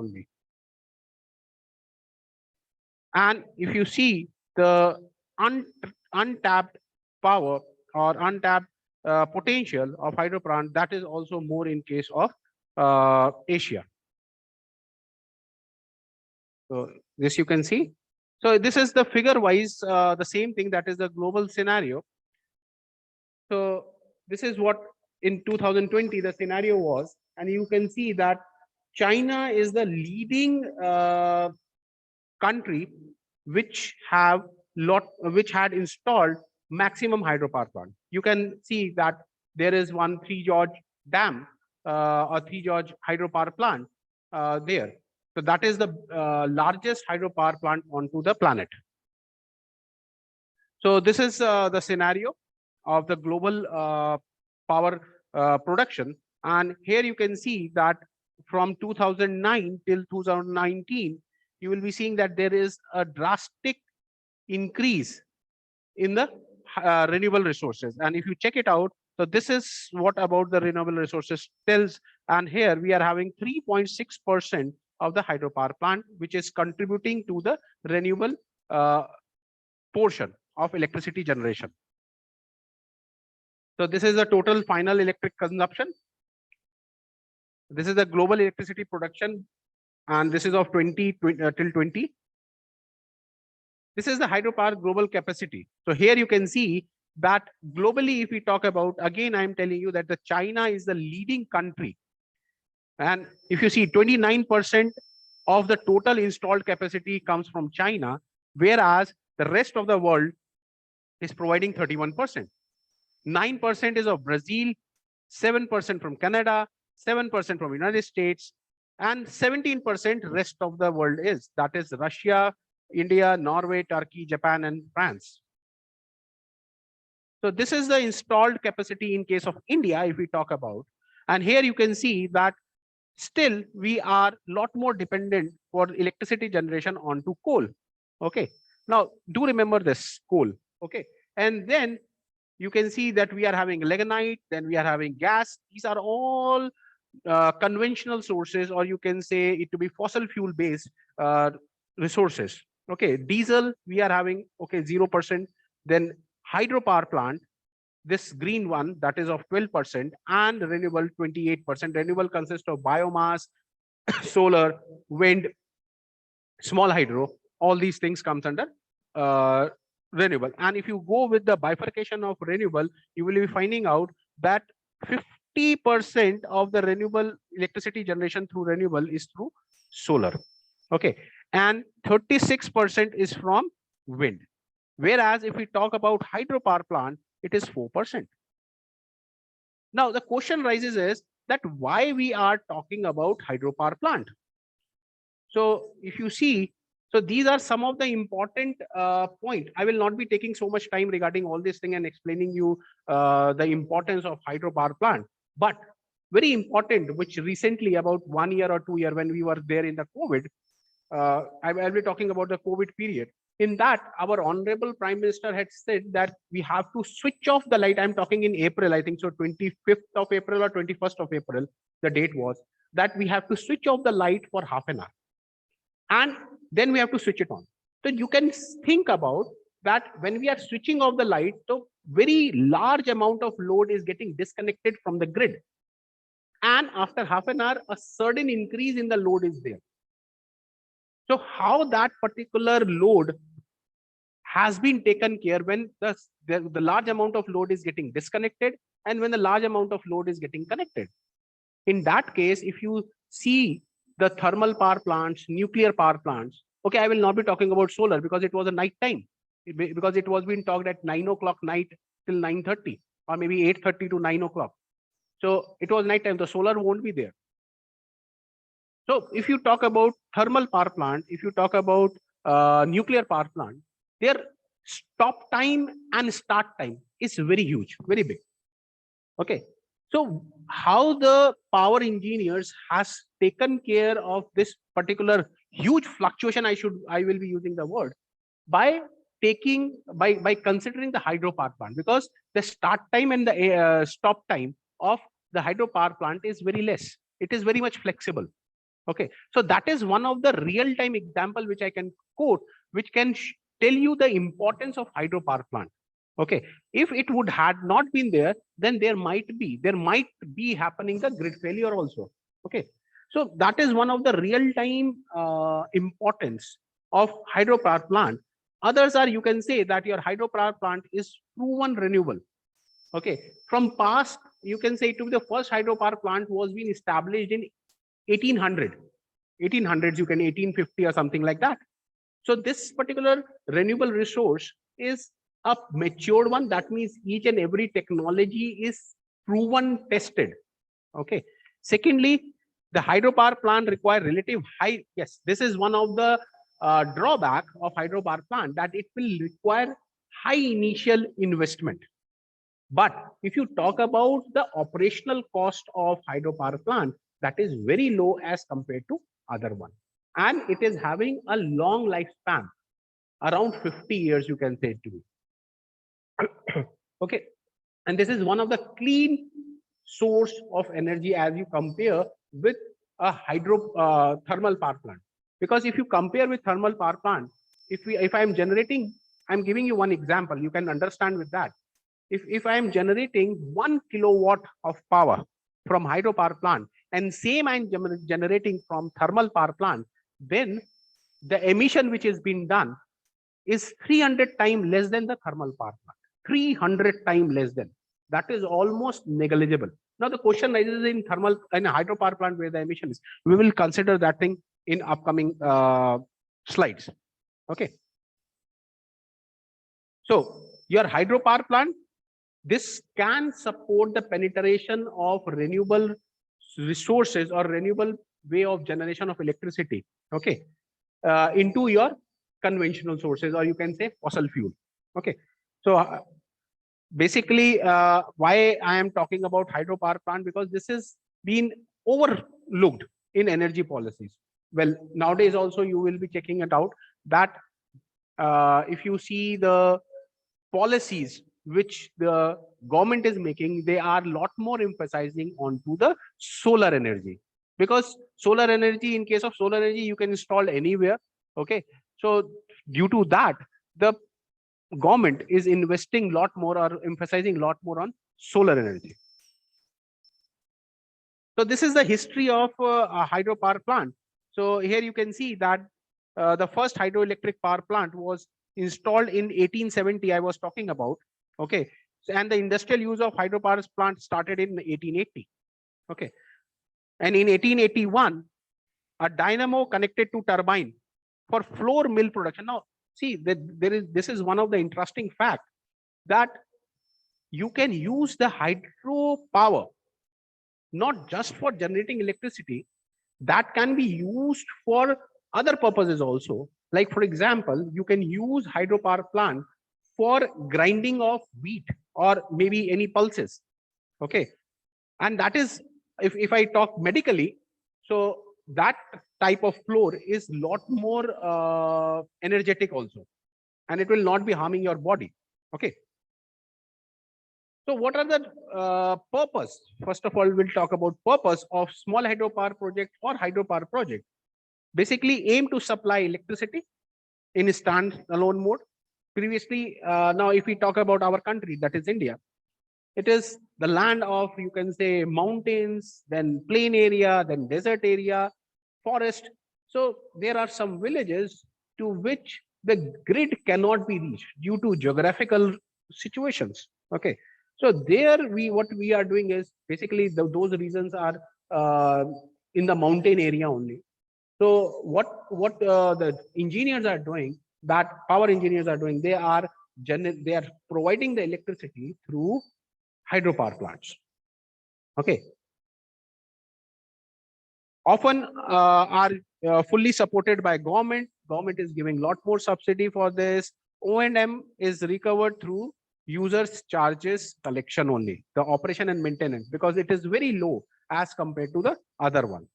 only. And if you see the untapped power or untapped potential of hydro plant, that is also more in case of Asia. So this you can see. So this is the figure wise, the same thing, that is the global scenario. So this is what in 2020 the scenario was, and you can see that China is the leading country which had installed maximum hydropower plant. You can see that there is one Three George Dam or Three George hydropower plant there. So that is the largest hydropower plant onto the planet. So this is the scenario of the global power production. And here you can see that from 2009 till 2019, you will be seeing that there is a drastic increase in the renewable resources. And if you check it out, so this is what about the renewable resources tells. And here we are having 3.6% of the hydropower plant, which is contributing to the renewable portion of electricity generation. So this is the total final electric consumption. This is the global electricity production, and this is of 20 till 20. This is the hydropower global capacity. So here you can see that globally, if we talk about, again, I'm telling you that the China is the leading country. And if you see 29% of the total installed capacity comes from China, whereas the rest of the world is providing 31%. 9% is of Brazil, 7% from Canada, 7% from United States, and 17% rest of the world is. That is Russia, India, Norway, Turkey, Japan, and France. So this is the installed capacity in case of India, if we talk about. And here you can see that still we are a lot more dependent for electricity generation onto coal. Okay. Now, do remember this coal. Okay. And then you can see that we are having lignite, then we are having gas. These are all conventional sources, or you can say it to be fossil fuel based resources. Okay, diesel we are having 0%. Then hydropower plant, this green one, that is of 12%, and renewable 28%. Renewable consists of biomass, solar, wind, small hydro. All these things comes under renewable. And if you go with the bifurcation of renewable, you will be finding out that 50% of the renewable electricity generation through renewable is through solar. Okay, and 36% is from wind. Whereas if we talk about hydropower plant, it is 4%. Now the question rises is that why we are talking about hydropower plant. So if you see, so these are some of the important points. I will not be taking so much time regarding all this thing and explaining you the importance of hydropower plant. But very important, which recently about 1 year or 2 years when we were there in the COVID, I'll be talking about the COVID period. In that, our honorable Prime Minister had said that we have to switch off the light. I'm talking in April, I think so 25th of April or 21st of April, the date was, that we have to switch off the light for half an hour. And then we have to switch it on. So you can think about that when we are switching off the light, so very large amount of load is getting disconnected from the grid. And after half an hour, a sudden increase in the load is there. So how that particular load has been taken care when the large amount of load is getting disconnected and when the large amount of load is getting connected. In that case, if you see the thermal power plants, nuclear power plants, okay, I will not be talking about solar because it was a night time, because it was being talked at 9 o'clock night till 9:30 or maybe 8:30 to 9 o'clock. So it was night time, the solar won't be there. So if you talk about thermal power plant, if you talk about nuclear power plant, their stop time and start time is very huge, very big. Okay. So how the power engineers has taken care of this particular huge fluctuation, I will be using the word, by considering the hydropower plant, because the start time and the stop time of the hydropower plant is very less. It is very much flexible. Okay, so that is one of the real-time example which I can quote, which can tell you the importance of hydropower plant. Okay, if it would had not been there, then there might be happening the grid failure also. Okay, so that is one of the real-time importance of hydropower plant. Others are, you can say that your hydropower plant is proven renewable. Okay, from past, you can say to be the first hydropower plant was being established in 1800, 1800s, you can 1850 or something like that. So this particular renewable resource is a matured one. That means each and every technology is proven, tested. Okay. Secondly, the hydropower plant require relative high. Yes, this is one of the drawback of hydropower plant, that it will require high initial investment. But if you talk about the operational cost of hydropower plant, that is very low as compared to other one. And it is having a long lifespan, around 50 years, you can say to me. Okay. And this is one of the clean source of energy as you compare with a thermal power plant. Because if you compare with thermal power plant, if I'm generating, I'm giving you one example, you can understand with that. If I am generating 1 kilowatt of power from hydropower plant and same I'm generating from thermal power plant, then the emission which is being done is 300 times less than the thermal power plant. 300 times less than. That is almost negligible. Now the question arises in thermal and hydropower plant where the emission is. We will consider that thing in upcoming slides. Okay. So your hydropower plant, this can support the penetration of renewable resources or renewable way of generation of electricity, okay, into your conventional sources, or you can say fossil fuel. Okay, so basically, why I am talking about hydropower plant, because this is been overlooked in energy policies. Well, nowadays also you will be checking it out that if you see the policies which the government is making, they are a lot more emphasizing onto the solar energy, because solar energy, in case of solar energy, you can install anywhere. Okay, so due to that, the government is investing a lot more or emphasizing a lot more on solar energy. So this is the history of a hydropower plant. So here you can see that the first hydroelectric power plant was installed in 1870, I was talking about. Okay, and the industrial use of hydropower plant started in 1880. Okay, and in 1881, a dynamo connected to turbine for flour mill production. Now, see that this is one of the interesting fact, that you can use the hydropower not just for generating electricity, that can be used for other purposes also. Like for example, you can use hydropower plant for grinding of wheat or maybe any pulses. Okay, and that is, if I talk medically, so that type of flour is lot more energetic also, and it will not be harming your body. Okay, so what are the purpose? First of all, we'll talk about purpose of small hydropower project or hydropower project. Basically aim to supply electricity in standalone mode. Previously, now if we talk about our country, that is India, it is the land of, you can say, mountains, then plain area, then desert area, forest. So there are some villages to which the grid cannot be reached due to geographical situations. Okay, so there what we are doing is basically those reasons are in the mountain area only. So what the engineers are doing, that power engineers are doing, they are providing the electricity through hydropower plants. Okay, often are fully supported by government. Government is giving lot more subsidy for this. O&M is recovered through users charges collection only, the operation and maintenance, because it is very low as compared to the other one.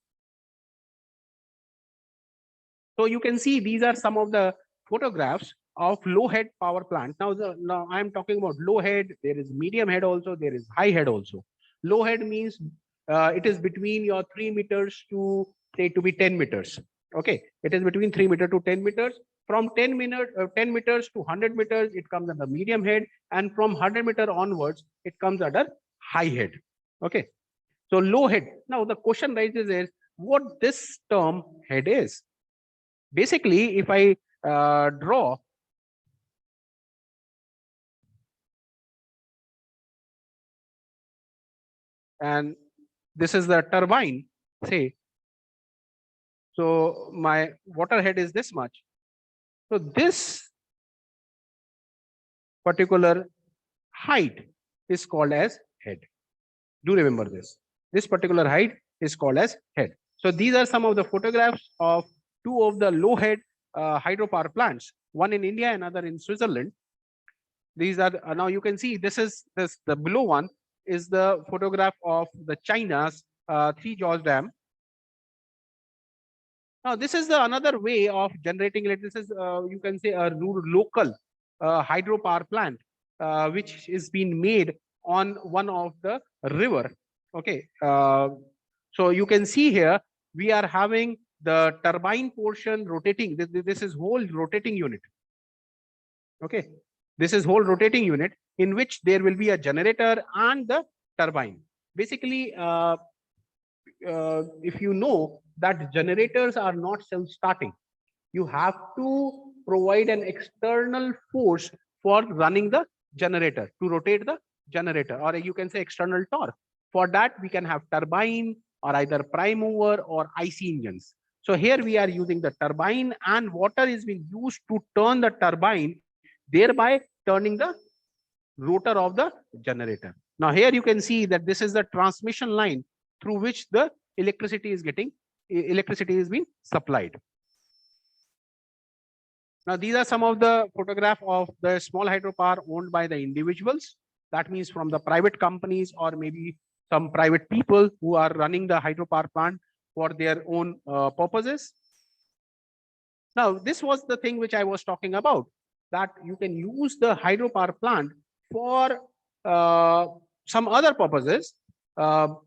So you can see these are some of the photographs of low head power plant. Now I am talking about low head. There is medium head also. There is high head also. Low head means it is between your 3 meters to say to be 10 meters. Okay, it is between 3 meter to 10 meters. From 10 meters to 100 meters, it comes under medium head, and from 100 meter onwards, it comes under high head. Okay, so low head. Now the question rises is what this term head is. Basically, if I draw and this is the turbine, say, so my water head is this much. So this particular height is called as head. Do remember this. This particular height is called as head. So these are some of the photographs of two of the low head hydropower plants, one in India, another in Switzerland. These are now you can see this is the below one is the photograph of the China's Three Jaws Dam. Now this is the another way of generating electricity. This is you can say a local hydropower plant which is being made on one of the river. Okay, so you can see here we are having the turbine portion rotating. This is whole rotating unit. Okay, this is whole rotating unit in which there will be a generator and the turbine. Basically, if you know that generators are not self-starting, you have to provide an external force for running the generator, to rotate the generator, or you can say external torque. For that, we can have turbine or either prime mover or IC engines. So here we are using the turbine, and water is being used to turn the turbine, thereby turning the rotor of the generator. Now here you can see that this is the transmission line through which the electricity is being supplied. Now these are some of the photographs of the small hydropower owned by the individuals. That means from the private companies or maybe some private people who are running the hydropower plant for their own purposes. Now this was the thing which I was talking about, that you can use the hydropower plant for some other purposes,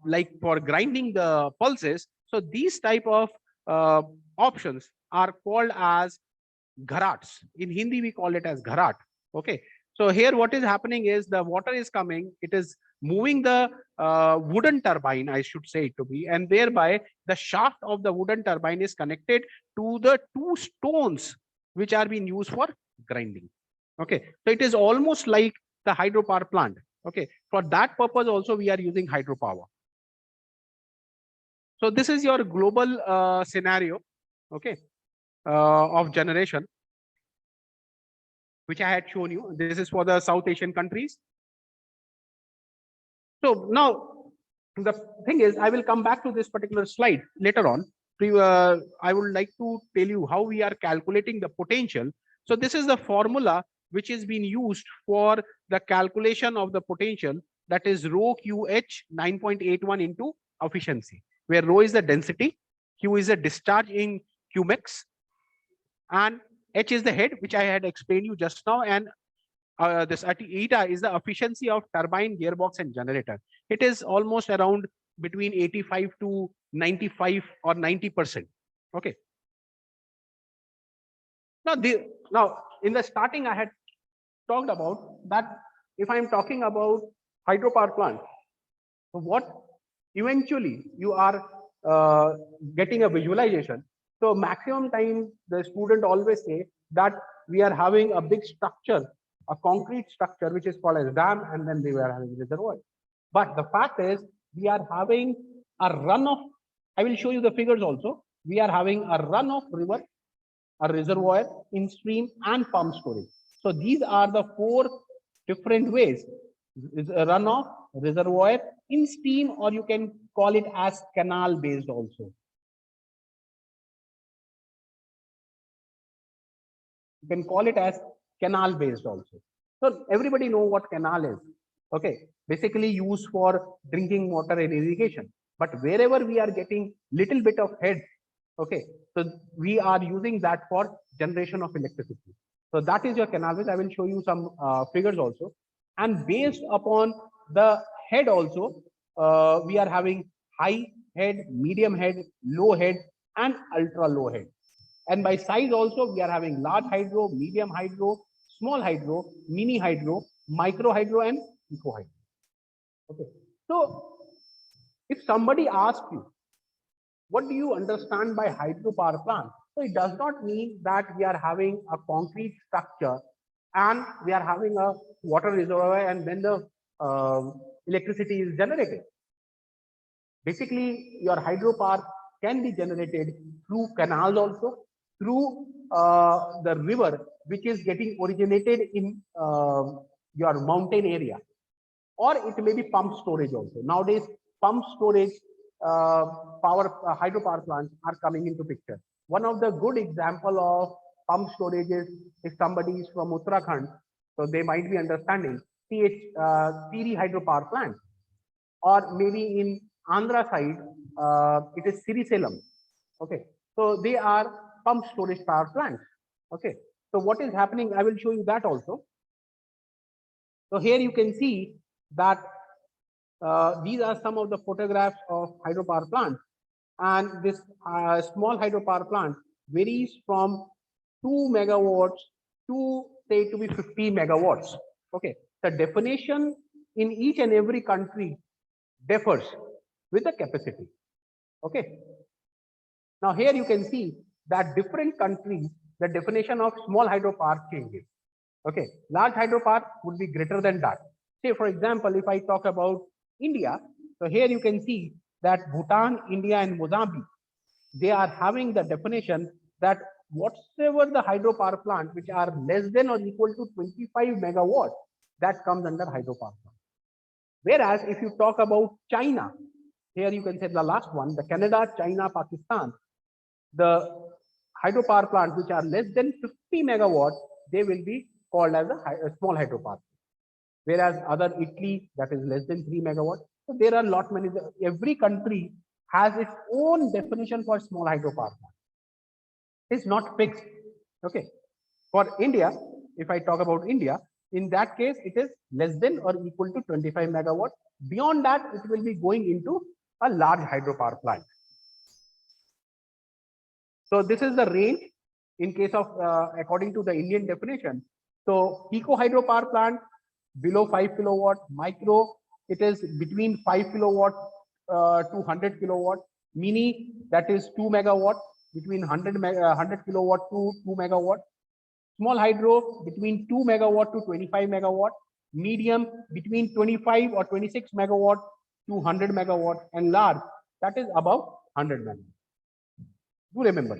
like for grinding the pulses. So these type of options are called as gharats. In Hindi, we call it as gharat. Okay. So here what is happening is the water is coming, it is moving the wooden turbine, I should say it to be, and thereby the shaft of the wooden turbine is connected to the two stones which are being used for grinding. Okay. So it is almost like the hydropower plant. Okay. For that purpose also we are using hydropower. So this is your global scenario, okay, of generation, which I had shown you. This is for the South Asian countries. So now the thing is, I will come back to this particular slide later on. I would like to tell you how we are calculating the potential. So this is the formula which is being used for the calculation of the potential, that is rho QH 9.81 into efficiency, where rho is the density, Q is the discharge in Qmex, and H is the head, which I had explained you just now, and this eta is the efficiency of turbine, gearbox, and generator. It is almost around between 85 to 95 or 90%. Okay. Now in the starting, I had talked about that if I'm talking about hydropower plant, so what eventually you are getting a visualization. So maximum time the student always say that we are having a big structure, a concrete structure, which is called as dam, and then we were having reservoir. But the fact is we are having a runoff. I will show you the figures also. We are having a runoff river, a reservoir, in stream, and pump storage. So these are the four different ways: runoff, reservoir, in stream, or you can call it as canal based also. You can call it as canal based also. So everybody know what canal is. Okay, basically used for drinking water and irrigation. But wherever we are getting little bit of head, okay, so we are using that for generation of electricity. So that is your canal based. I will show you some figures also. And based upon the head also, we are having high head, medium head, low head, and ultra low head. And by size also, we are having large hydro, medium hydro, small hydro, mini hydro, micro hydro, and eco hydro. Okay. So if somebody asks you, what do you understand by hydropower plant? So it does not mean that we are having a concrete structure and we are having a water reservoir and then the electricity is generated. Basically, your hydropower can be generated through canals also, through the river, which is getting originated in your mountain area, or it may be pump storage also. Nowadays, pump storage hydropower plants are coming into picture. One of the good example of pump storage is if somebody is from Uttarakhand, so they might be understanding Tiri hydropower plant, or maybe in Andhra side, it is Siriselam. Okay, so they are pump storage power plants. Okay, so what is happening? I will show you that also. So here you can see that these are some of the photographs of hydropower plants, and this small hydropower plant varies from 2 megawatts to say to be 50 megawatts. Okay, the definition in each and every country differs with the capacity. Okay, now here you can see that different countries, the definition of small hydropower changes. Okay, large hydropower would be greater than that. Say for example, if I talk about India, so here you can see that Bhutan, India, and Mozambique, they are having the definition that whatsoever the hydropower plant which are less than or equal to 25 megawatts, that comes under hydropower plant. Whereas if you talk about China, here you can say the last one, the Canada, China, Pakistan, the hydropower plants which are less than 50 megawatts, they will be called as a small hydropower. Whereas other Italy, that is less than 3 megawatts. So there are lot many. Every country has its own definition for small hydropower plant. It's not fixed. Okay. For India, if I talk about India, in that case, it is less than or equal to 25 megawatts. Beyond that, it will be going into a large hydropower plant. So this is the range in case of according to the Indian definition. So eco hydropower plant below 5 kilowatt, micro it is between 5 kilowatt to 100 kilowatt, mini that is 2 megawatt, between 100 kilowatt to 2 megawatt, small hydro between 2 megawatt to 25 megawatt, medium between 25 or 26 megawatt to 100 megawatt, and large that is above 100 megawatt. Do remember.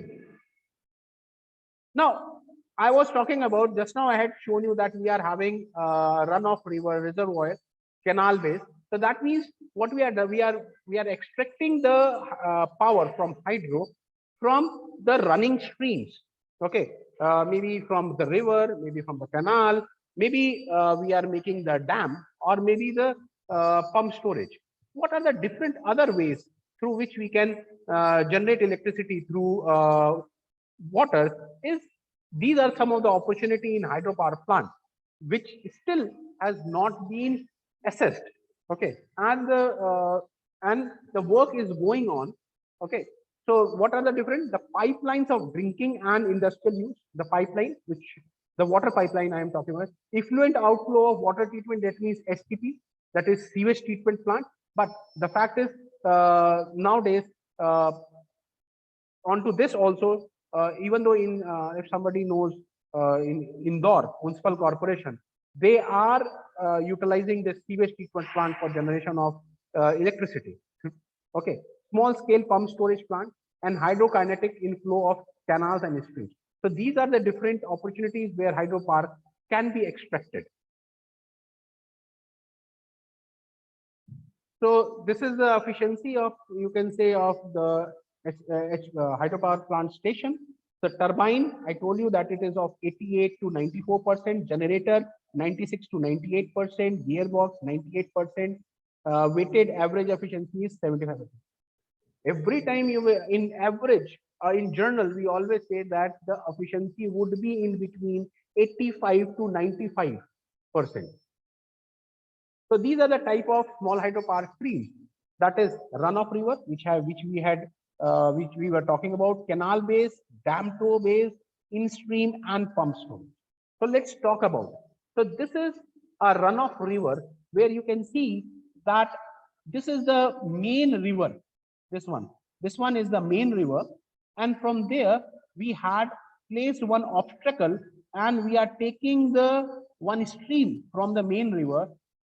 Now, I was talking about just now. I had shown you that we are having runoff river reservoir, canal based. So that means what we are extracting the power from hydro from the running streams. Okay, maybe from the river, maybe from the canal, maybe we are making the dam, or maybe the pump storage. What are the different other ways through which we can generate electricity through water? Is these are some of the opportunity in hydropower plant which still has not been assessed. Okay, and the work is going on. Okay, so what are the different the pipelines of drinking and industrial use? The pipeline, which the water pipeline I am talking about, effluent outflow of water treatment, that means STP, that is sewage treatment plant. But the fact is nowadays onto this also, even though in if somebody knows in Indore Municipal Corporation, they are utilizing the sewage treatment plant for generation of electricity. Okay, small scale pump storage plant and hydrokinetic inflow of canals and streams. So these are the different opportunities where hydropower can be extracted. So this is the efficiency of, you can say, of the hydropower plant station. The turbine, I told you that it is of 88 to 94%, generator 96 to 98%, gearbox 98%, weighted average efficiency is 75%. Every time you in average, in general, we always say that the efficiency would be in between 85 to 95%. So these are the type of small hydropower streams. That is runoff river, which we had which we were talking about: canal base, dam toe base, in-stream, and pump storage. So let's talk about. So this is a runoff river where you can see that this is the main river. This one is the main river, and from there we had placed one obstacle, and we are taking the one stream from the main river.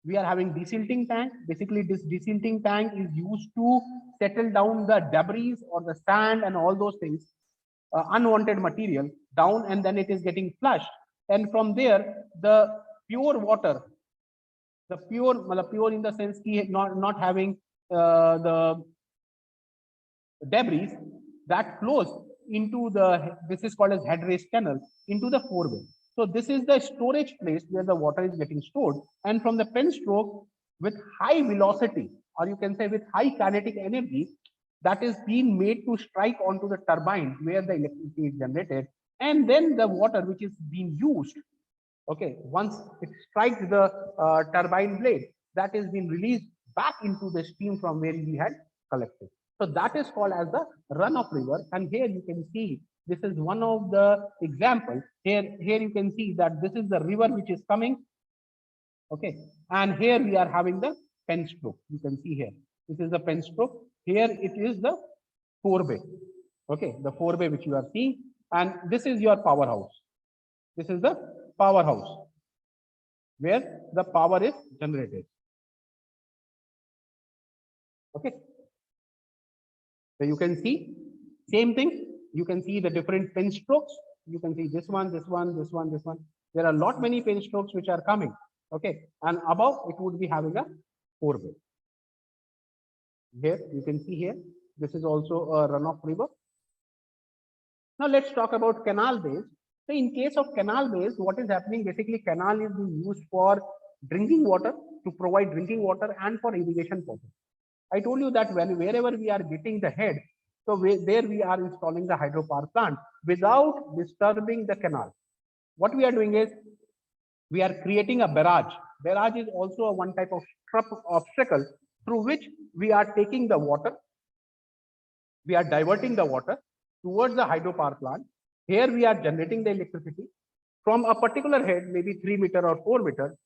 We are having desilting tank. Basically, this desilting tank is used to settle down the debris or the sand and all those things, unwanted material down, and then it is getting flushed. And from there, the pure water, the pure in the sense not having the debris, that flows into the, this is called as head race canal, into the forebay. So this is the storage place where the water is getting stored, and from the pen stroke, with high velocity, or you can say with high kinetic energy, that is being made to strike onto the turbine where the electricity is generated, and then the water which is being used, okay, once it strikes the turbine blade, that is being released back into the stream from where we had collected. So that is called as the runoff river. And here you can see, this is one of the examples. Here you can see that this is the river which is coming. Okay, and here we are having the pen stroke. You can see here, this is the pen stroke. Here it is the forebay. Okay, the forebay which you are seeing, and this is your powerhouse. This is the powerhouse where the power is generated. Okay, so you can see same thing. You can see the different pen strokes. You can see this one, this one, this one, this one. There are a lot many pen strokes which are coming. Okay, and above it would be having a forebay. Here you can see here, this is also a runoff river. Now let's talk about canal base. So in case of canal base, what is happening? Basically, canal is being used for drinking water, to provide drinking water, and for irrigation purpose. I told you that wherever we are getting the head, so there we are installing the hydropower plant without disturbing the canal. What we are doing is, we are creating a barrage. Barrage is also a one type of obstacle through which we are taking the water, we are diverting the water towards the hydropower plant. Here we are generating the electricity from a particular head, maybe 3 meter or 4 meter.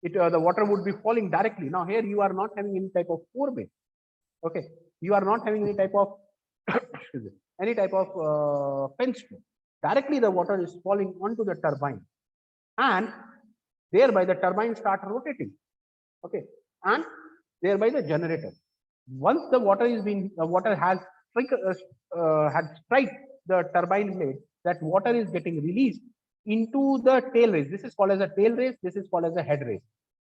The water would be falling directly. Now here you are not having any type of forebay. Okay, you are not having any type of any type of pen stroke. Directly the water is falling onto the turbine, and thereby the turbine start rotating. Okay, and thereby the generator. Once the water is being, the water has strike the turbine blade, that water is getting released into the tail race. This is called as a tail race. This is called as a head race.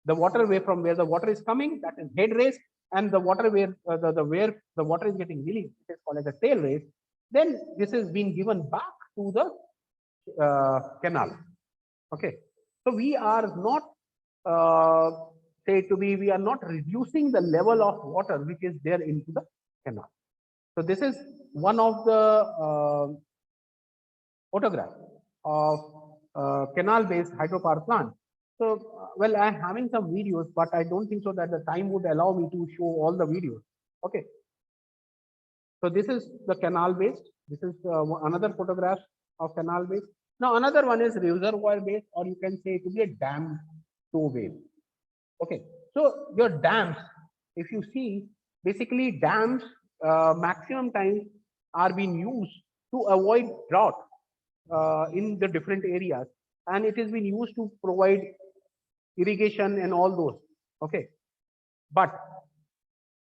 The water way from where the water is coming, that is head race, and the water where where the water is getting released, it is called as a tail race. Then this is being given back to the canal. Okay, so we are not we are not reducing the level of water which is there into the canal. So this is one of the photograph of canal-based hydropower plant. So, well, I'm having some videos, but I don't think so that the time would allow me to show all the videos. Okay. So this is the canal-based. This is another photograph of canal-based. Now another one is reservoir-based, or you can say it will be a dam toe wave. Okay. So your dams, if you see, basically dams maximum times are being used to avoid drought in the different areas, and it has been used to provide irrigation and all those. Okay, but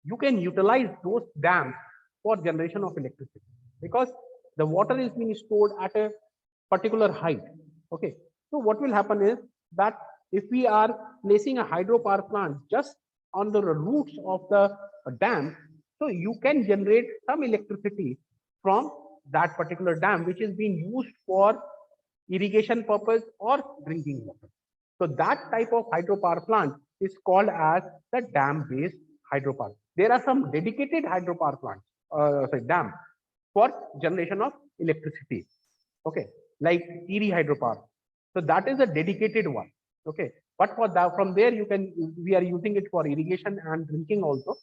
you can utilize those dams for generation of electricity, because the water is being stored at a particular height. Okay, so what will happen is that if we are placing a hydropower plant just on the roots of the dam, so you can generate some electricity from that particular dam, which is being used for irrigation purpose or drinking water. So that type of hydropower plant is called as the dam-based hydropower. There are some dedicated hydropower plants, dam, for generation of electricity. Okay, like Erie hydropower. So that is a dedicated one. Okay, but for that, from there we are using it for irrigation and drinking also.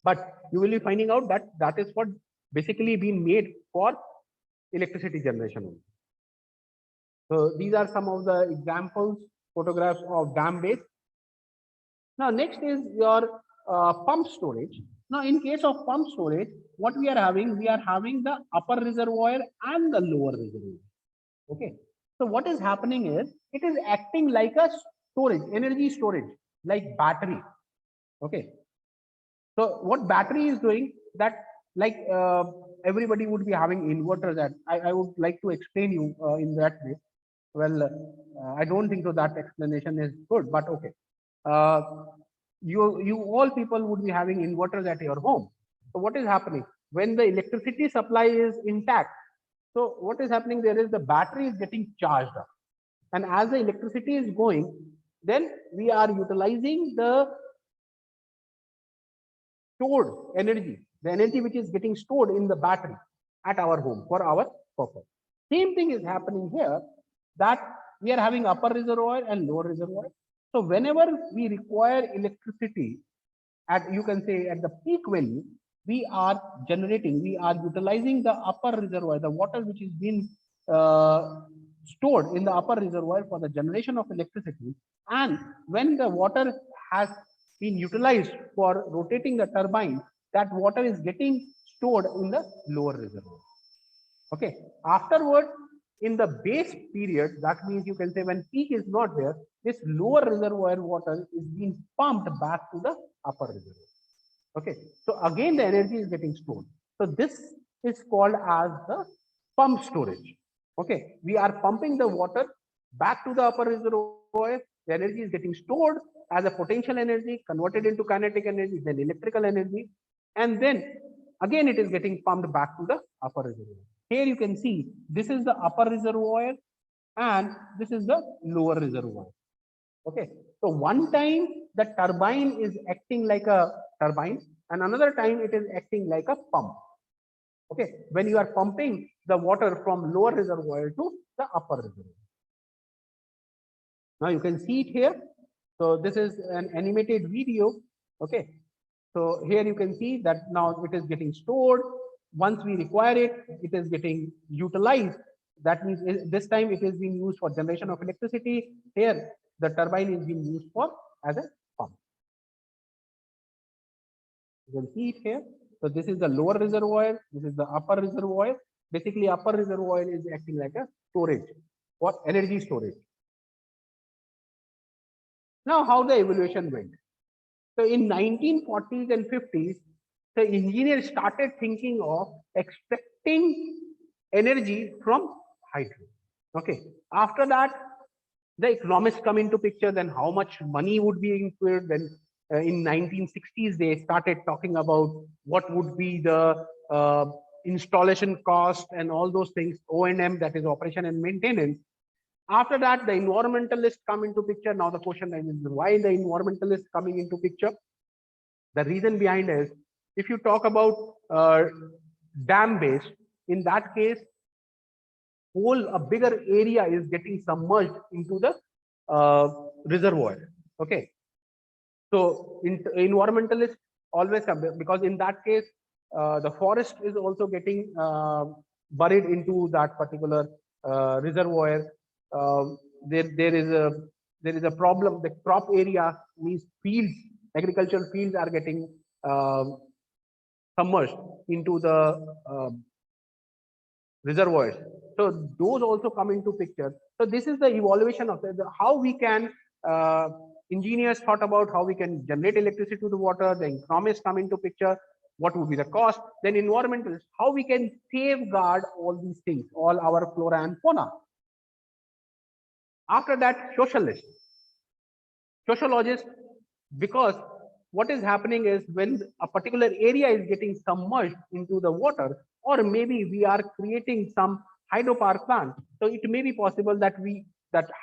But you will be finding out that that is for basically been made for electricity generation only. So these are some of the examples, photographs of dam base. Now next is your pump storage. Now in case of pump storage, what we are having the upper reservoir and the lower reservoir. Okay. So what is happening is it is acting like a storage, energy storage, like battery. Okay. So what battery is doing that, like everybody would be having inverters. That I would like to explain you in that way. Well, I don't think so that explanation is good, but okay. Uh, you all people would be having inverters at your home. So what is happening when the electricity supply is intact? So what is happening there is the battery is getting charged up, and as the electricity is going, then we are utilizing the stored energy, the energy which is getting stored in the battery at our home for our purpose. Same thing is happening here, that we are having upper reservoir and lower reservoir. So whenever we require electricity at, you can say, at the peak value, we are generating, we are utilizing the upper reservoir, the water which is being stored in the upper reservoir for the generation of electricity. And when the water has been utilized for rotating the turbine, that water is getting stored in the lower reservoir. Okay. Afterward, in the base period, that means you can say when peak is not there, this lower reservoir water is being pumped back to the upper reservoir. Okay. So again, the energy is getting stored. So this is called as the pump storage. Okay. We are pumping the water back to the upper reservoir. The energy is getting stored as a potential energy, converted into kinetic energy, then electrical energy, and then again it is getting pumped back to the upper reservoir. Here you can see this is the upper reservoir and this is the lower reservoir. Okay. So one time the turbine is acting like a turbine, and another time it is acting like a pump. Okay. When you are pumping the water from lower reservoir to the upper reservoir. Now you can see it here. So this is an animated video. Okay. So here you can see that now it is getting stored. Once we require it, it is getting utilized. That means this time it is being used for generation of electricity. Here, the turbine is being used for as a pump. You can see it here. So this is the lower reservoir. This is the upper reservoir. Basically, upper reservoir is acting like a storage or energy storage. Now, how the evolution went. So in 1940s and 50s, the engineers started thinking of extracting energy from hydro. Okay. After that, the economics come into picture. Then how much money would be incurred? Then in 1960s, they started talking about what would be the installation cost and all those things, O&M, that is operation and maintenance. After that, the environmentalists come into picture. Now the question is, why the environmentalists coming into picture? The reason behind is, if you talk about dam base, in that case, a bigger area is getting submerged into the reservoir. Okay. So environmentalists always come, because in that case, the forest is also getting buried into that particular reservoir. There is a problem. The crop area means fields, agricultural fields are getting submerged into the reservoirs. So those also come into picture. So this is the evaluation of how we can, engineers thought about how we can generate electricity to the water, the economics come into picture, what would be the cost, then environmentalists, how we can safeguard all these things, all our flora and fauna. After that, sociologists, because what is happening is when a particular area is getting submerged into the water, or maybe we are creating some hydropower plant. So it may be possible that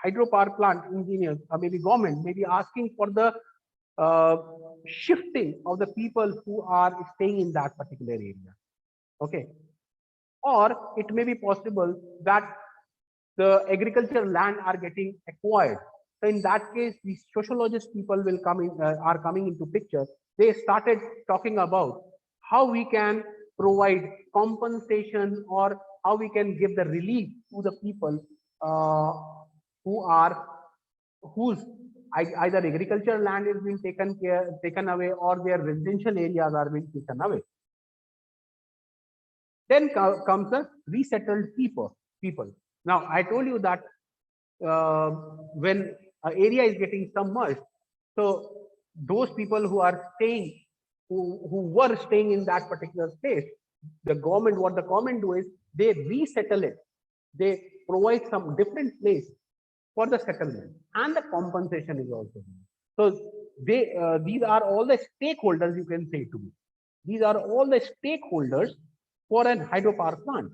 hydropower plant engineers or maybe government may be asking for the shifting of the people who are staying in that particular area. Okay. Or it may be possible that the agricultural land are getting acquired. So in that case, the sociologist people will come in, are coming into picture. They started talking about how we can provide compensation, or how we can give the relief to the people who are whose either agricultural land is being taken away, or their residential areas are being taken away. Then comes the resettled people. Now, I told you that when an area is getting submerged, so those people who are staying, who were staying in that particular place, what the government do is they resettle it. They provide some different place for the settlement, and the compensation is also there. So these are all the stakeholders, you can say to me. These are all the stakeholders for an hydropower plant.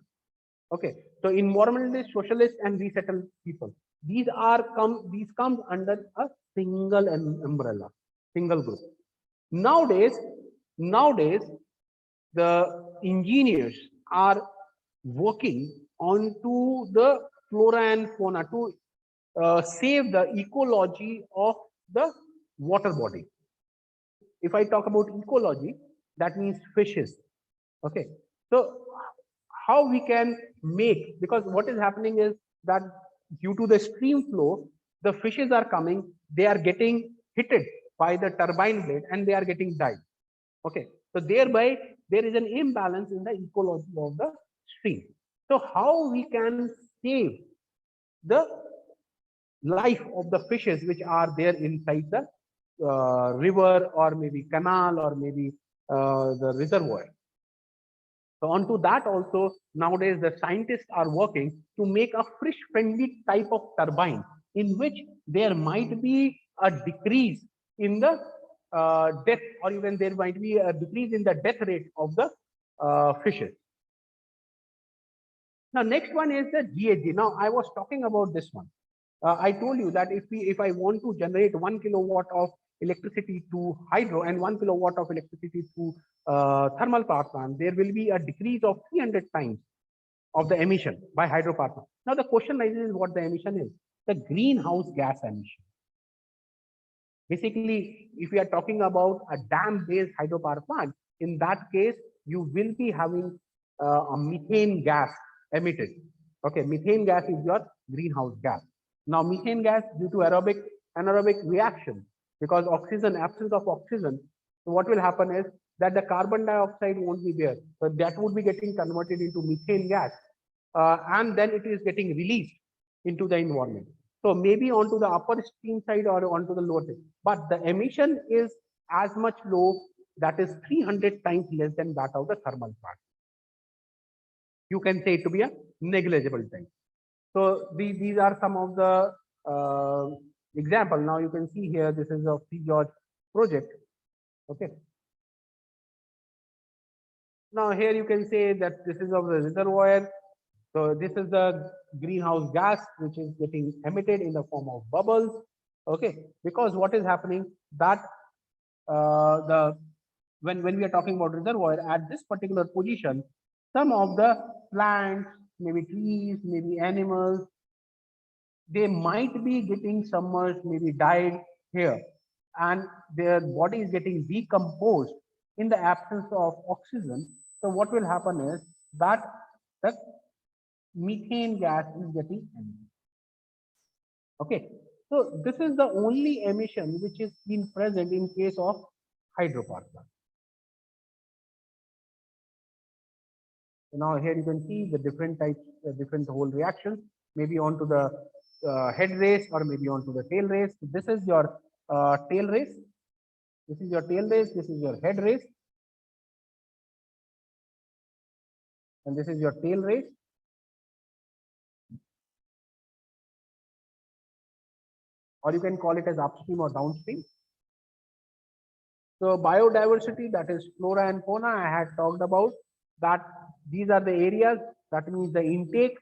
Okay, so environmentalist, socialist, and resettled people. These come under a single umbrella, single group. Nowadays, the engineers are working onto the flora and fauna to save the ecology of the water body. If I talk about ecology, that means fishes. Okay, so how we can make, because what is happening is that due to the stream flow, the fishes are coming, they are getting hit by the turbine blade, and they are getting died. Okay, so thereby there is an imbalance in the ecology of the stream. So how we can save the life of the fishes which are there inside the river, or maybe canal, or maybe the reservoir. So onto that also, nowadays the scientists are working to make a fish friendly type of turbine, in which there might be a decrease in the death, or even there might be a decrease in the death rate of the fishes. Now, next one is the GHG. Now, I was talking about this one. I told you that if I want to generate 1 kilowatt of electricity to hydro and 1 kilowatt of electricity to thermal power plant, there will be a decrease of 300 times of the emission by hydropower plant. Now, the question is what the emission is. The greenhouse gas emission. Basically, if we are talking about a dam-based hydropower plant, in that case, you will be having a methane gas emitted. Okay, methane gas is your greenhouse gas. Now, methane gas, due to anaerobic reaction, because absence of oxygen, so what will happen is that the carbon dioxide won't be there. So that would be getting converted into methane gas, and then it is getting released into the environment. So maybe onto the upper stream side or onto the lower side. But the emission is as much low, that is 300 times less than that of the thermal plant. You can say it to be a negligible time. So these are some of the example. Now you can see here, this is a Free George project. Okay. Now here you can say that this is of the reservoir. So this is the greenhouse gas which is getting emitted in the form of bubbles. Okay, because what is happening that when we are talking about reservoir at this particular position, some of the plants, maybe trees, maybe animals, they might be getting submerged, maybe died here, and their body is getting decomposed in the absence of oxygen. So what will happen is that the methane gas is getting emitted. Okay, so this is the only emission which is been present in case of hydropower plant. So now here you can see the different types, different whole reactions, maybe onto the head race or maybe onto the tail race. So this is your tail race. This is your tail race. This is your head race. And this is your tail race. Or you can call it as upstream or downstream. So biodiversity, that is flora and fauna, I had talked about that. These are the areas, that means the intake,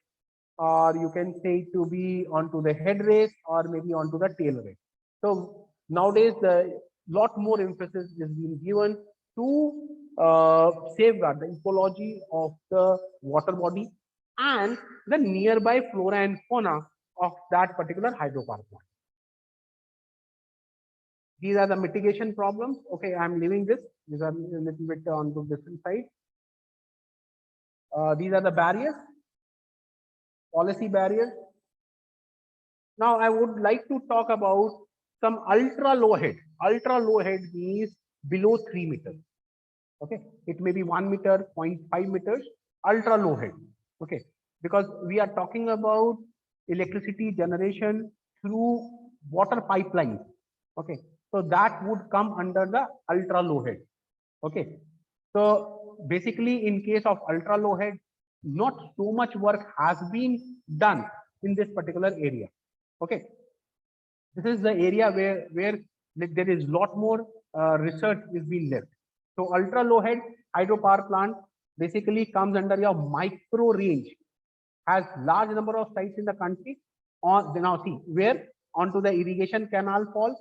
or you can say to be onto the head race or maybe onto the tail race. So nowadays the lot more emphasis is being given to safeguard the ecology of the water body and the nearby flora and fauna of that particular hydropower plant. These are the mitigation problems. Okay, I'm leaving this. These are a little bit on the different side. These are the barriers, policy barriers. Now I would like to talk about some ultra low head. Ultra low head means below 3 meters. Okay, it may be 1 meter, 0.5 meters, ultra low head. Okay, because we are talking about electricity generation through water pipelines. Okay, so that would come under the ultra low head. Okay, so basically in case of ultra low head, not so much work has been done in this particular area. Okay, this is the area where there is lot more research is being left. So ultra low head hydropower plant basically comes under your micro range, has large number of sites in the country. On now see where onto the irrigation canal fall,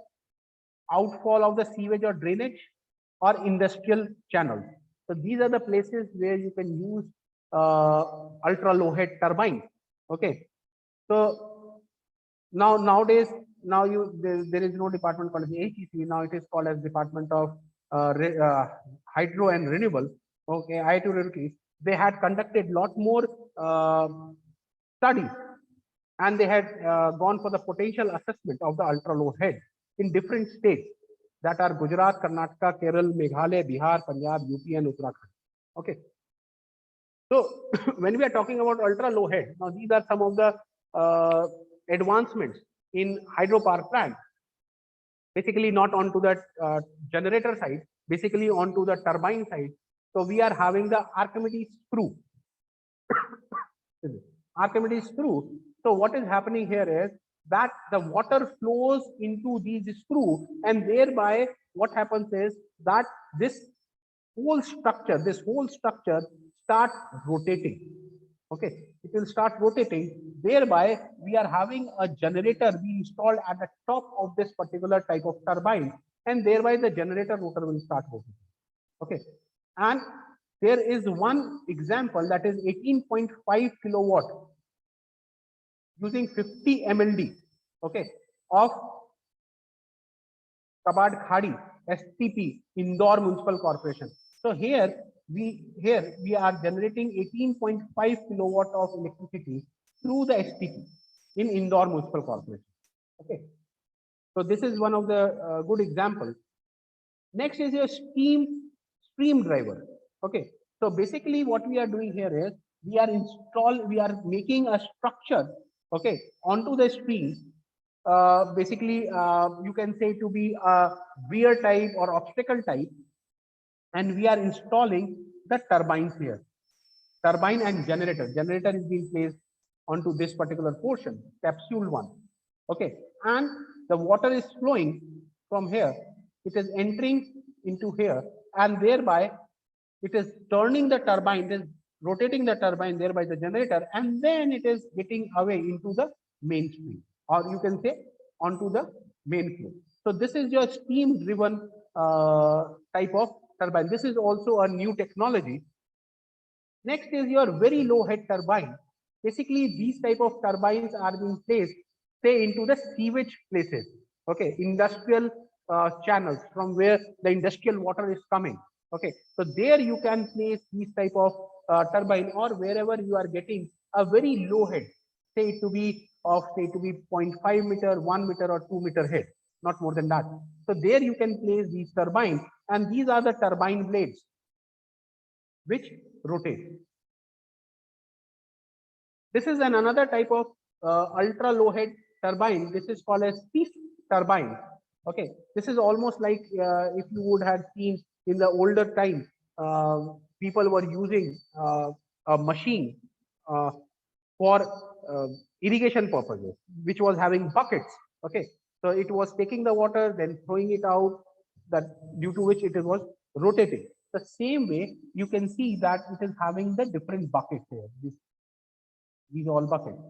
outfall of the sewage or drainage, or industrial channels. So these are the places where you can use ultra low head turbines. Okay, so nowadays there is no department called HEC. Now it is called as Department of Hydro and Renewable. Okay, IIT. They had conducted lot more studies, and they had gone for the potential assessment of the ultra low head in different states that are Gujarat, Karnataka, Kerala, Meghalaya, Bihar, Punjab, UP, and Uttarakhand. Okay, so when we are talking about ultra low head, now these are some of the advancements in hydropower plant. Basically, not onto the generator side, basically onto the turbine side. So we are having the Archimedes screw. Archimedes screw. So what is happening here is that the water flows into these screw, and thereby what happens is that this whole structure starts rotating. Okay, it will start rotating. Thereby, we are having a generator being installed at the top of this particular type of turbine, and thereby the generator rotor will start rotating. Okay, and there is one example that is 18.5 kilowatt using 50 MLD. Okay, of Kabad Khadi STP Indore Municipal Corporation. So here we are generating 18.5 kilowatt of electricity through the STP in Indore Municipal Corporation. Okay, so this is one of the good examples. Next is your stream driver. Okay, so basically what we are doing here is we are making a structure, okay, onto the streams. Basically, you can say to be a weir type or obstacle type, and we are installing the turbines here. Turbine and generator. Generator is being placed onto this particular portion, capsule one. Okay, and the water is flowing from here. It is entering into here, and thereby it is turning the turbine, it is rotating the turbine, thereby the generator, and then it is getting away into the main stream, or you can say onto the main flow. So this is your steam driven type of turbine. This is also a new technology. Next is your very low head turbine. Basically, these type of turbines are being placed, say, into the sewage places. Okay, industrial channels from where the industrial water is coming. Okay, so there you can place these type of turbine, or wherever you are getting a very low head, say to be 0.5 meter, 1 meter, or 2 meter head, not more than that. So there you can place these turbines, and these are the turbine blades which rotate. This is another type of ultra low head turbine. This is called as peak turbine. Okay, this is almost like if you would have seen in the older time, people were using a machine for irrigation purposes, which was having buckets. Okay, so it was taking the water, then throwing it out, that due to which it was rotating. The same way, you can see that it is having the different buckets here. These all buckets.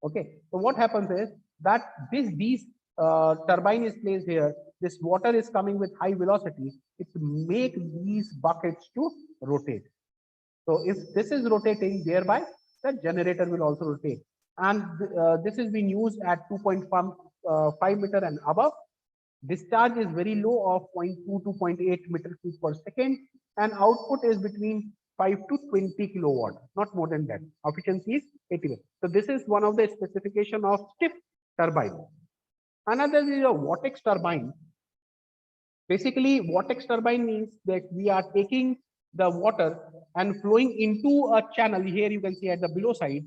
Okay, so what happens is that these turbine is placed here. This water is coming with high velocity. It make these buckets to rotate. So if this is rotating, thereby the generator will also rotate. And this is being used at 2.5 meter and above. Discharge is very low of 0.2 to 0.8 meter cube per second, and output is between 5 to 20 kilowatt, not more than that. Efficiency is 80. So this is one of the specification of stiff turbine. Another is a vortex turbine. Basically, vortex turbine means that we are taking the water and flowing into a channel. Here you can see at the below side,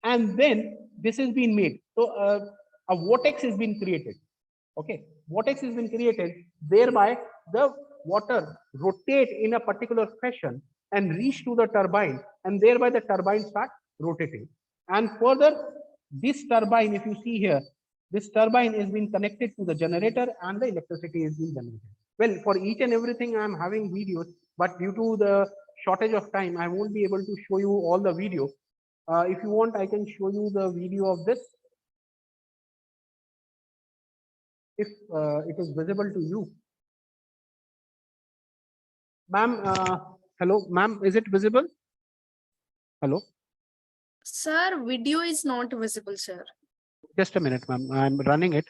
and then this is being made. So a vortex is being created. Okay, vortex has been created, thereby the water rotate in a particular fashion and reach to the turbine, and thereby the turbine start rotating. And further, this turbine, if you see here, this turbine is being connected to the generator and the electricity is being generated. Well, for each and everything, I am having videos, but due to the shortage of time, I won't be able to show you all the video. If you want, I can show you the video of this. If it is visible to you. Ma'am, hello, ma'am, is it visible? Hello? Sir, video is not visible, sir. Just a minute, ma'am. I'm running it.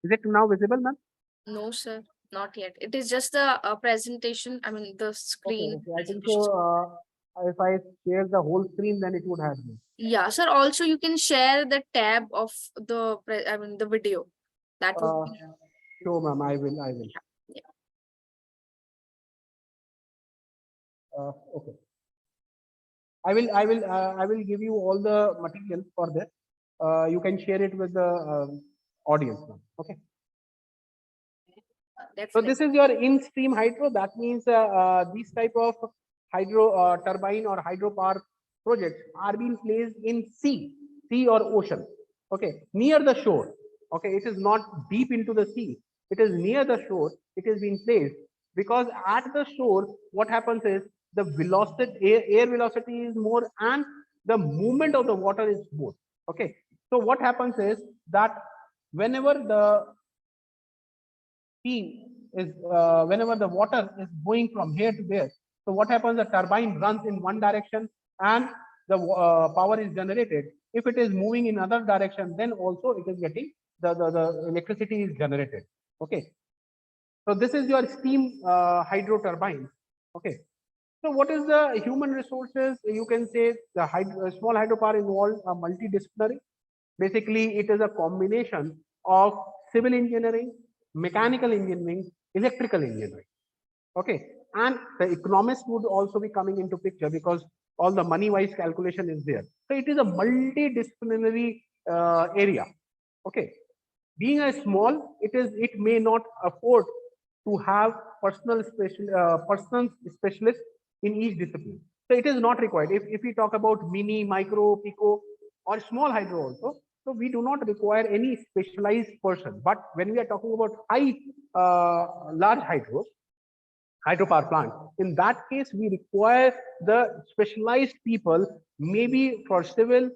Is it now visible, ma'am? No, sir, not yet. It is just the presentation. I mean, the screen. Okay, I think so. If I share the whole screen, then it would have been. Yeah, sir. Also, you can share the tab of the the video. That would be. Sure, ma'am. I will. Yeah. Okay. I will give you all the material for this. You can share it with the audience, ma'am. Okay. So this is your in-stream hydro. That means these type of hydro turbine or hydropower projects are being placed in sea or ocean. Okay, near the shore. Okay, it is not deep into the sea. It is near the shore. It is being placed because at the shore, what happens is the velocity, air velocity is more, and the movement of the water is more. Okay, so what happens is that whenever the steam is whenever the water is going from here to there, so what happens, the turbine runs in one direction and the power is generated. If it is moving in other direction, then also it is getting the electricity is generated. Okay, so this is your steam hydro turbine. Okay, so what is the human resources? You can say the small hydropower involved multidisciplinary. Basically, it is a combination of civil engineering, mechanical engineering, electrical engineering. Okay, and the economists would also be coming into picture because all the money-wise calculation is there. So it is a multidisciplinary area. Okay, being a small, it may not afford to have personal specialists in each discipline. So it is not required. If we talk about mini, micro, pico, or small hydro also, so we do not require any specialized person. But when we are talking about large hydropower plant, in that case, we require the specialized people, maybe for civil.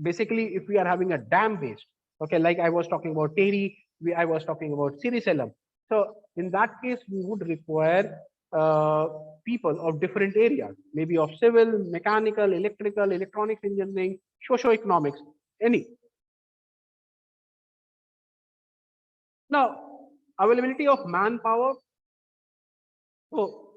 Basically, if we are having a dam based, okay, like I was talking about Terry, I was talking about Sirisalem. So in that case, we would require people of different areas, maybe of civil, mechanical, electrical, electronics engineering, socio-economics, any. Now, availability of manpower. So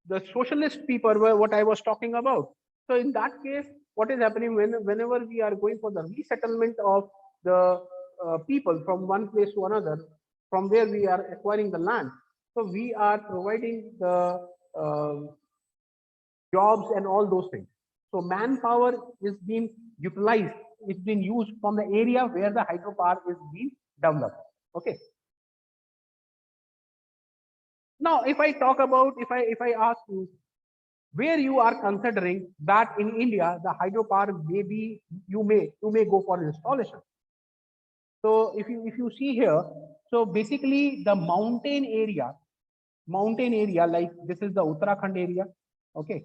the socialist people were what I was talking about. So in that case, what is happening whenever we are going for the resettlement of the people from one place to another, from where we are acquiring the land. So we are providing the jobs and all those things. So manpower is being utilized, it's been used from the area where the hydropower is being developed. Okay. Now, if I talk about, if I ask you where you are considering that in India, the hydropower may be, you may go for installation. So if you see here, so basically the mountain area like this is the Uttarakhand area, okay.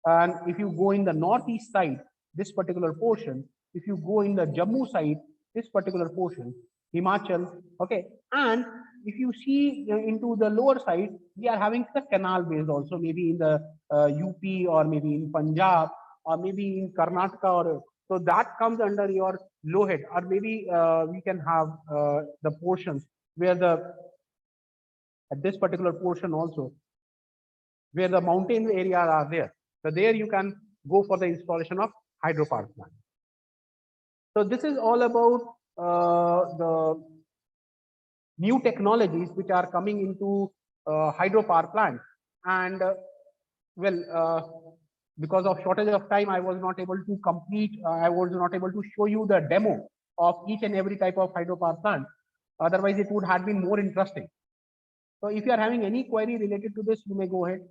And if you go in the northeast side, this particular portion, if you go in the Jammu side, this particular portion, Himachal, okay. And if you see into the lower side, we are having the canal based also, maybe in the UP or maybe in Punjab or maybe in Karnataka, or so that comes under your low head, or maybe we can have the portions where the at this particular portion also where the mountain areas are there. So there you can go for the installation of hydropower plant. So this is all about the new technologies which are coming into hydropower plant. And well, because of shortage of time, I was not able to complete, I was not able to show you the demo of each and every type of hydropower plant. Otherwise, it would have been more interesting. So if you are having any query related to this, you may go ahead.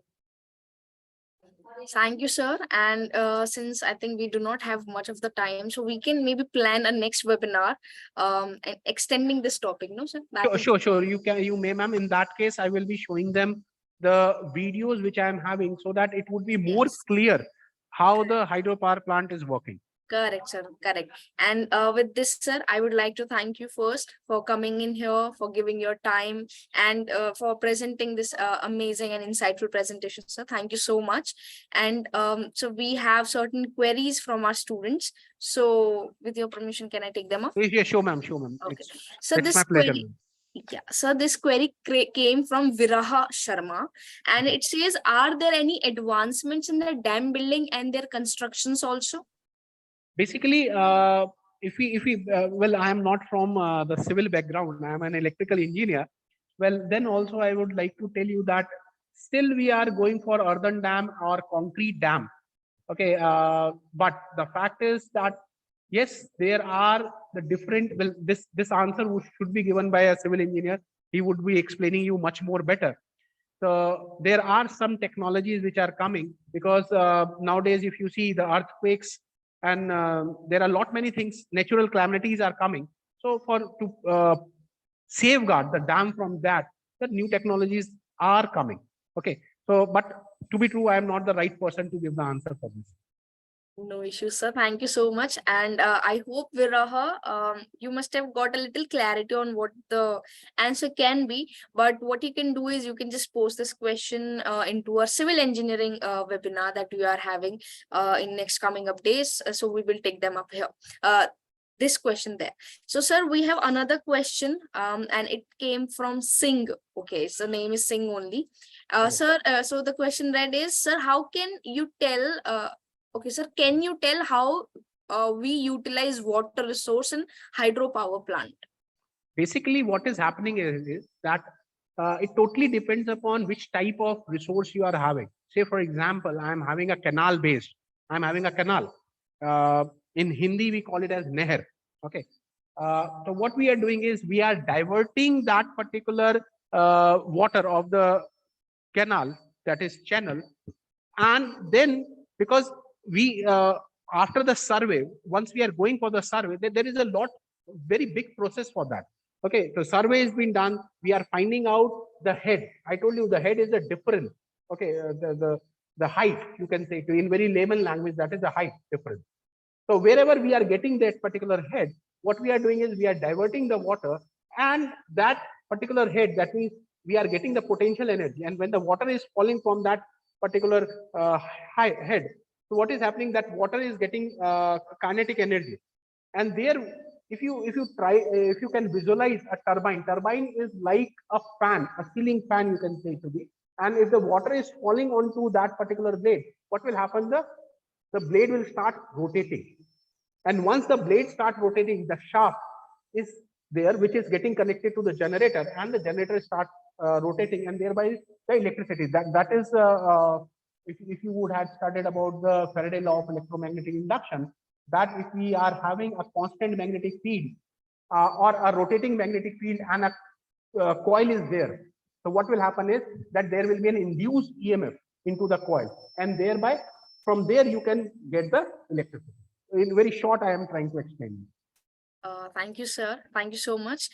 Thank you, sir. And since I think we do not have much of the time, so we can maybe plan a next webinar and extending this topic, no, sir? Sure. You may, ma'am. In that case, I will be showing them the videos which I am having so that it would be more clear how the hydropower plant is working. Correct, sir. Correct. And with this, sir, I would like to thank you first for coming in here, for giving your time, and for presenting this amazing and insightful presentation, sir. Thank you so much. And so we have certain queries from our students. So with your permission, can I take them up? Yeah, sure, ma'am. Okay. So it's this my pleasure. query, yeah, so this query came from Viraha Sharma, and it says, are there any advancements in the dam building and their constructions also? Basically, if we well, I am not from the civil background. I am an electrical engineer. Well, then also I would like to tell you that still we are going for earthen dam or concrete dam. Okay, but the fact is that yes, there are the different. Well, this answer should be given by a civil engineer. He would be explaining you much more better. So there are some technologies which are coming because nowadays, if you see the earthquakes and there are a lot many things, natural calamities are coming. So for to safeguard the dam from that, the new technologies are coming. Okay, so but to be true, I am not the right person to give the answer for this. No issues, sir. Thank you so much. And I hope, Viraha, you must have got a little clarity on what the answer can be. But what you can do is you can just post this question into our civil engineering webinar that we are having in next coming up days. So we will take them up here. This question there. So, sir, we have another question, and it came from Singh. Okay, so name is Singh only. Sir, so the question read is, sir, how can you tell? Okay, sir, can you tell how we utilize water resource in hydropower plant? Basically, what is happening is that it totally depends upon which type of resource you are having. Say, for example, I am having a canal based. I'm having a canal. In Hindi, we call it as neher. Okay. So what we are doing is we are diverting that particular water of the canal, that is channel, and then because we after the survey, once we are going for the survey, there is a lot very big process for that. Okay, so survey has been done. We are finding out the head. I told you the head is a difference. Okay, the height, you can say, in very layman language, that is the height difference. So wherever we are getting that particular head, what we are doing is we are diverting the water, and that particular head, that means we are getting the potential energy. And when the water is falling from that particular head, so what is happening, that water is getting kinetic energy. And there, if you can visualize a turbine is like a fan, a ceiling fan, you can say to be. And if the water is falling onto that particular blade, what will happen? The blade will start rotating. And once the blade starts rotating, the shaft is there, which is getting connected to the generator, and the generator starts rotating, and thereby the electricity. That is, if you would have studied about the Faraday law of electromagnetic induction, that if we are having a constant magnetic field or a rotating magnetic field and a coil is there, so what will happen is that there will be an induced EMF into the coil, and thereby from there you can get the electricity. In very short, I am trying to explain. Thank you, sir. Thank you so much.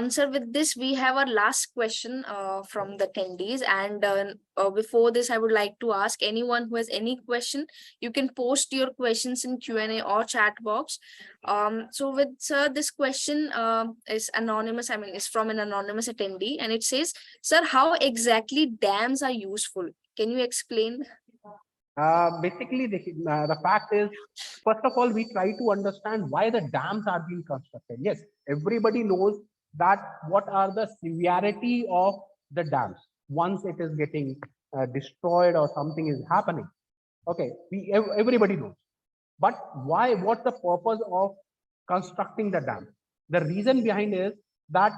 Sir, with this, we have our last question from the attendees. And before this, I would like to ask anyone who has any question, you can post your questions in Q&A or chat box. So with sir, this question is anonymous. I mean, it's from an anonymous attendee. And it says, sir, how exactly dams are useful? Can you explain? Basically, the fact is, first of all, we try to understand why the dams are being constructed. Yes, everybody knows that what are the severity of the dams once it is getting destroyed or something is happening. Okay, everybody knows. But why? What's the purpose of constructing the dam? The reason behind is that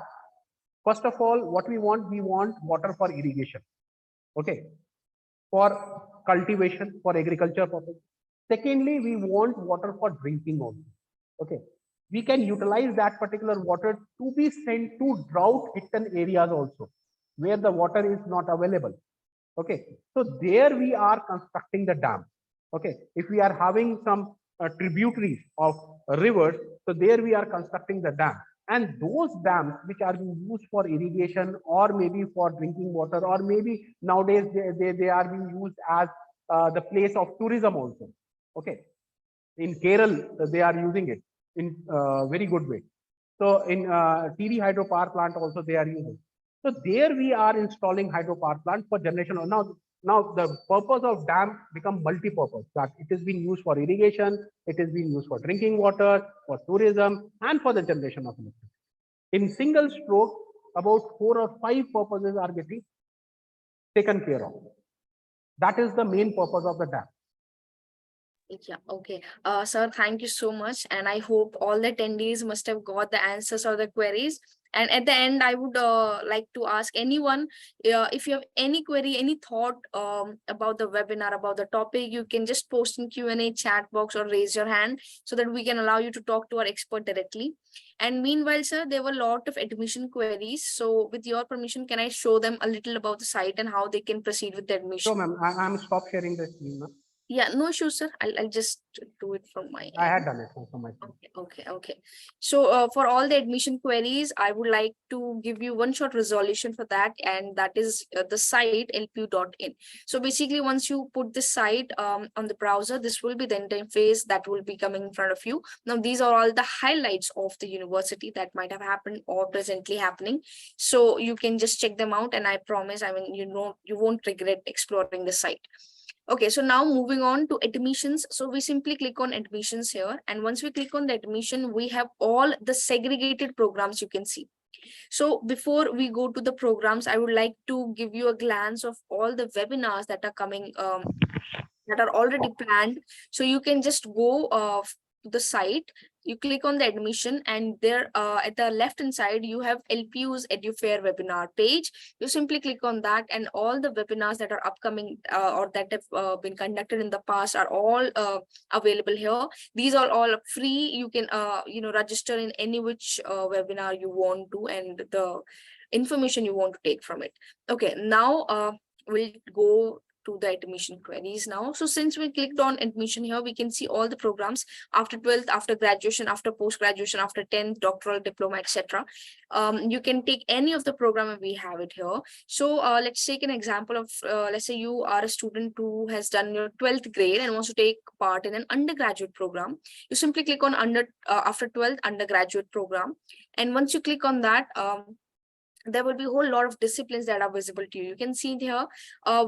first of all, what we want water for irrigation. Okay, for cultivation, for agriculture purpose. Secondly, we want water for drinking also. Okay, we can utilize that particular water to be sent to drought-hit areas also, where the water is not available. Okay, so there we are constructing the dam. Okay, if we are having some tributaries of rivers, so there we are constructing the dam, and those dams which are being used for irrigation or maybe for drinking water, or maybe nowadays they are being used as the place of tourism also. Okay, in Kerala they are using it in very good way. So in TD hydropower plant also they are using. So there we are installing hydropower plant for generation. Now the purpose of dam become multi-purpose. That it is being used for irrigation, it is being used for drinking water, for tourism, and for the generation of electricity. In single stroke, about 4 or 5 purposes are getting taken care of. That is the main purpose of the dam. Yeah, okay. Sir, thank you so much. And I hope all the attendees must have got the answers or the queries. And at the end, I would like to ask anyone, if you have any query, any thought about the webinar, about the topic, you can just post in Q&A chat box or raise your hand so that we can allow you to talk to our expert directly. And meanwhile, sir, there were a lot of admission queries. So with your permission, can I show them a little about the site and how they can proceed with the admission? So ma'am, I'm stop sharing the screen now. Yeah, no issue, sir. I'll just do it from my I had end. done it from my screen. Okay. So for all the admission queries, I would like to give you one short resolution for that, and that is the site lpu.in. So basically, once you put this site on the browser, this will be the interface that will be coming in front of you. Now, these are all the highlights of the university that might have happened or presently happening. So you can just check them out, and I promise, I mean, you won't regret exploring the site. Okay, so now moving on to admissions. So we simply click on admissions here. And once we click on the admission, we have all the segregated programs you can see. So before we go to the programs, I would like to give you a glance of all the webinars that are coming, that are already planned. So you can just go to the site, you click on the admission, and there at the left hand side, you have LPU's EduFair webinar page. You simply click on that, and all the webinars that are upcoming or that have been conducted in the past are all available here. These are all free. You can register in any which webinar you want to, and the information you want to take from it. Okay, now we'll go to the admission queries now. So since we clicked on admission here, we can see all the programs after 12th, after graduation, after post-graduation, after 10th, doctoral, diploma, etc. You can take any of the program and we have it here. So let's take an example of, let's say you are a student who has done your 12th grade and wants to take part in an undergraduate program. You simply click on after 12th undergraduate program. And once you click on that, there will be a whole lot of disciplines that are visible to you. You can see it here.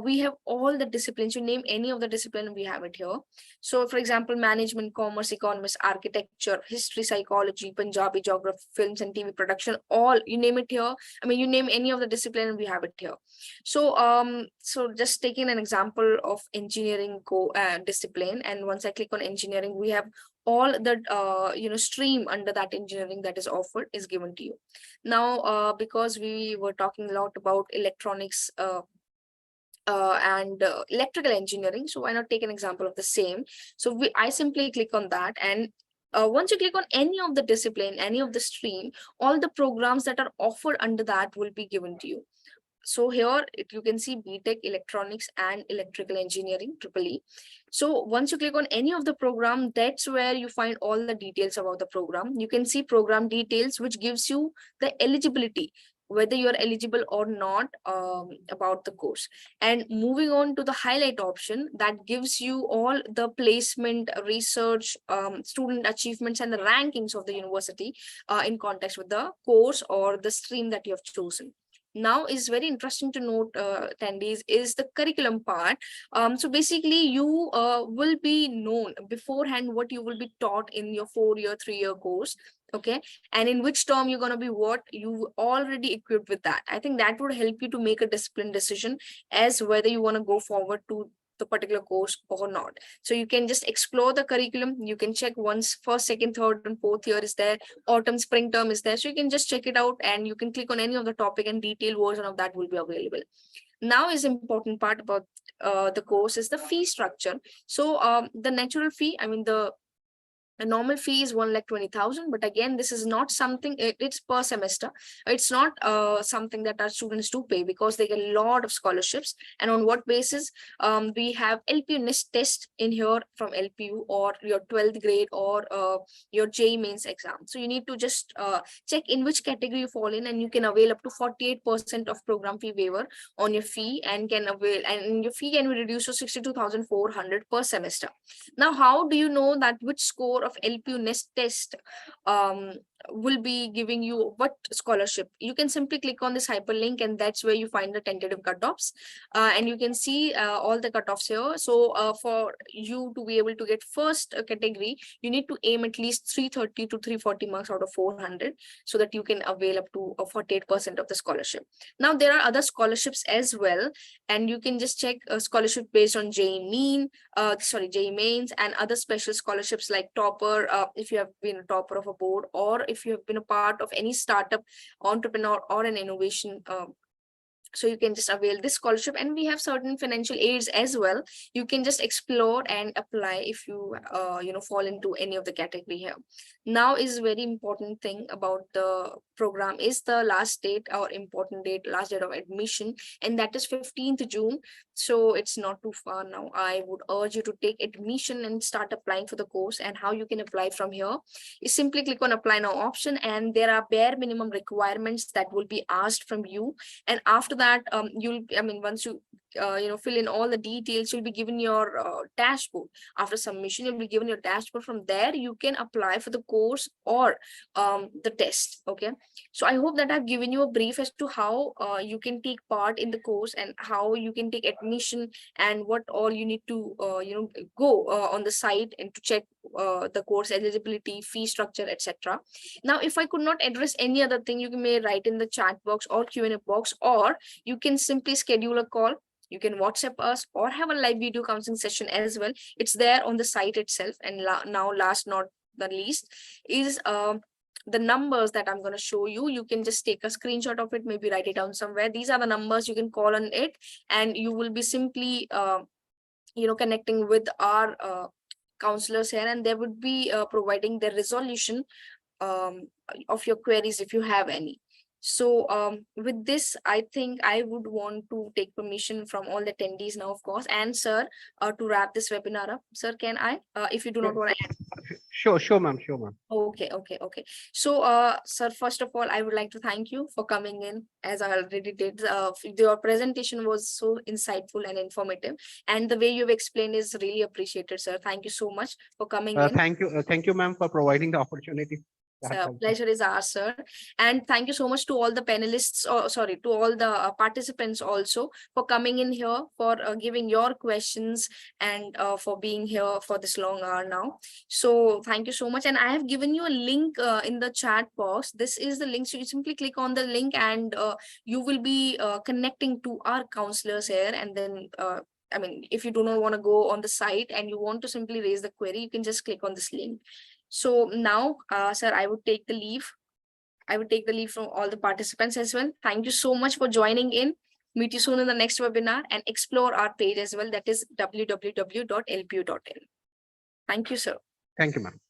We have all the disciplines. You name any of the discipline, we have it here. So for example, management, commerce, economics, architecture, history, psychology, Punjabi, geography, films and TV production, all, you name it here. I mean, you name any of the discipline, we have it here. So so just taking an example of engineering discipline, and once I click on engineering, we have all the stream under that engineering that is offered is given to you. Now because we were talking a lot about electronics and electrical engineering, so why not take an example of the same? So I simply click on that, and once you click on any of the discipline, any of the stream, all the programs that are offered under that will be given to you. So here you can see BTech electronics and electrical engineering EEE. So once you click on any of the program, that's where you find all the details about the program. You can see program details, which gives you the eligibility, whether you're eligible or not about the course. And moving on to the highlight option, that gives you all the placement, research, student achievements and the rankings of the university in context with the course or the stream that you have chosen. Now is very interesting to note, attendees, is the curriculum part. So basically you will be known beforehand what you will be taught in your 4-year, 3-year course. Okay, and in which term you're going to be what you already equipped with that. I think that would help you to make a disciplined decision as whether you want to go forward to the particular course or not. So you can just explore the curriculum. You can check once first, second, third, and fourth year is there, autumn, spring term is there. So you can just check it out and you can click on any of the topic and detailed version of that will be available. Now is important part about the course is the fee structure. So the natural fee, I mean the normal fee is 1,20,000, but again, this is not something, it's per semester. It's not something that our students do pay because they get a lot of scholarships. And on what basis? We have LPU NIST test in here from LPU or your 12th grade or your JEE mains exam. So you need to just check in which category you fall in, and you can avail up to 48% of program fee waiver on your fee and can avail, and your fee can be reduced to 62,400 per semester. Now, how do you know that which score of LPU NIST test will be giving you what scholarship? You can simply click on this hyperlink and that's where you find the tentative cutoffs, and you can see all the cutoffs here. So for you to be able to get first category, you need to aim at least 330 to 340 marks out of 400 so that you can avail up to 48% of the scholarship. Now there are other scholarships as well, and you can just check a scholarship based on JEE mains and other special scholarships like topper, if you have been a topper of a board, or if you have been a part of any startup, entrepreneur, or an innovation. So you can just avail this scholarship, and we have certain financial aids as well. You can just explore and apply if you fall into any of the category here. Now is very important thing about the program is the last date or important date, last date of admission, and that is 15th June. So it's not too far now. I would urge you to take admission and start applying for the course. And how you can apply from here is simply click on apply now option, and there are bare minimum requirements that will be asked from you. And after that, once you fill in all the details, you'll be given your dashboard. After submission, you'll be given your dashboard. From there, you can apply for the course or the test. Okay, so I hope that I've given you a brief as to how you can take part in the course and how you can take admission and what all you need to go on the site and to check the course eligibility, fee structure, etc. Now, if I could not address any other thing, you may write in the chat box or Q&A box, or you can simply schedule a call. You can WhatsApp us or have a live video counseling session as well. It's there on the site itself. And now, last not the least, is the numbers that I'm going to show you. You can just take a screenshot of it, maybe write it down somewhere. These are the numbers you can call on it, and you will be simply connecting with our counselors here, and they would be providing the resolution of your queries if you have any. So with this, I think I would want to take permission from all the attendees now, of course, and sir, to wrap this webinar up. Sir, can I, if you do not want to? Sure, ma'am. Okay. So, sir, first of all, I would like to thank you for coming in, as I already did. Your presentation was so insightful and informative, and the way you've explained is really appreciated, sir. Thank you so much for coming in. Thank you, ma'am, for providing the opportunity. So pleasure is ours, sir. And thank you so much to all the panelists, to all the participants also for coming in here, for giving your questions, and for being here for this long hour now. So thank you so much. And I have given you a link in the chat box. This is the link. So you simply click on the link and you will be connecting to our counselors here. And then if you do not want to go on the site and you want to simply raise the query, you can just click on this link. So now, sir, I would take the leave. I would take the leave from all the participants as well. Thank you so much for joining in. Meet you soon in the next webinar, and explore our page as well. That is www.lpu.in. Thank you, sir. Thank you, ma'am.